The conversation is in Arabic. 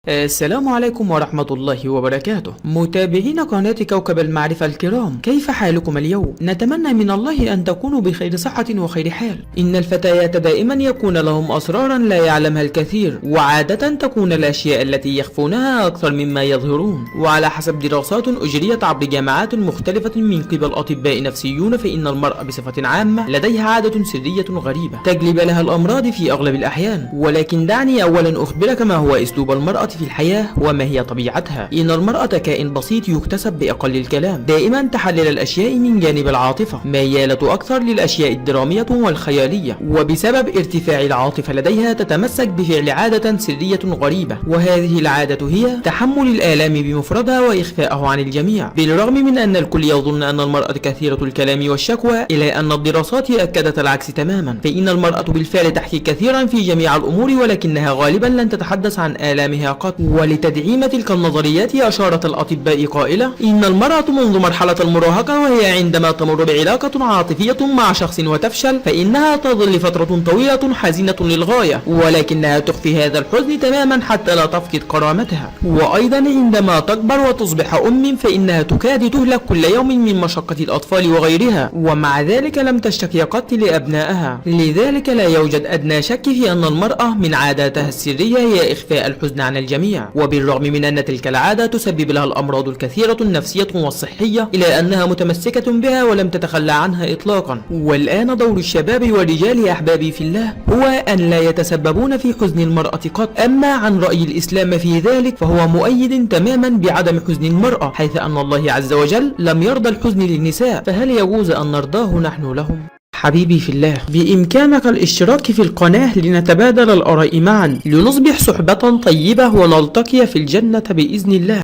السلام عليكم ورحمة الله وبركاته. متابعين قناة كوكب المعرفة الكرام، كيف حالكم اليوم؟ نتمنى من الله أن تكونوا بخير صحة وخير حال. إن الفتيات دائما يكون لهم أسرارا لا يعلمها الكثير، وعادة تكون الأشياء التي يخفونها أكثر مما يظهرون. وعلى حسب دراسات أجريت عبر جامعات مختلفة من قبل أطباء نفسيون، فإن المرأة بصفة عامة لديها عادة سرية غريبة تجلب لها الأمراض في أغلب الأحيان. ولكن دعني أولا أخبرك ما هو أسلوب المرأة في الحياة وما هي طبيعتها. إن المرأة كائن بسيط يكتسب بأقل الكلام، دائما تحلل الأشياء من جانب العاطفة، ميالة أكثر للأشياء الدرامية والخيالية، وبسبب ارتفاع العاطفة لديها تتمسك بفعل عادة سرية غريبة، وهذه العادة هي تحمل الآلام بمفردها وإخفاءه عن الجميع. بالرغم من أن الكل يظن أن المرأة كثيرة الكلام والشكوى، إلى أن الدراسات أكدت العكس تماما، فإن المرأة بالفعل تحكي كثيرا في جميع الأمور، ولكنها غالبا لن تتحدث عن آلامها قط. ولتدعيم تلك النظريات أشارت الأطباء قائلة: إن المرأة منذ مرحلة المراهقة، وهي عندما تمر بعلاقة عاطفية مع شخص وتفشل، فإنها تظل فترة طويلة حزينة للغاية، ولكنها تخفي هذا الحزن تماما حتى لا تفقد كرامتها. وأيضا عندما تكبر وتصبح أم، فإنها تكاد تهلك كل يوم من مشقة الأطفال وغيرها، ومع ذلك لم تشتكي قط لأبنائها. لذلك لا يوجد أدنى شك في أن المرأة من عاداتها السرية هي إخفاء الحزن عن الجميع. وبالرغم من أن تلك العادة تسبب لها الأمراض الكثيرة النفسية والصحية، إلا أنها متمسكة بها ولم تتخلى عنها إطلاقا. والآن دور الشباب والرجال أحبابي في الله هو أن لا يتسببون في حزن المرأة قط. أما عن رأي الإسلام في ذلك، فهو مؤيد تماما بعدم حزن المرأة، حيث أن الله عز وجل لم يرضى الحزن للنساء، فهل يجوز أن نرضاه نحن لهم؟ حبيبي في الله، بإمكانك الاشتراك في القناة لنتبادل الآراء معا، لنصبح صحبة طيبة ونلتقي في الجنة بإذن الله.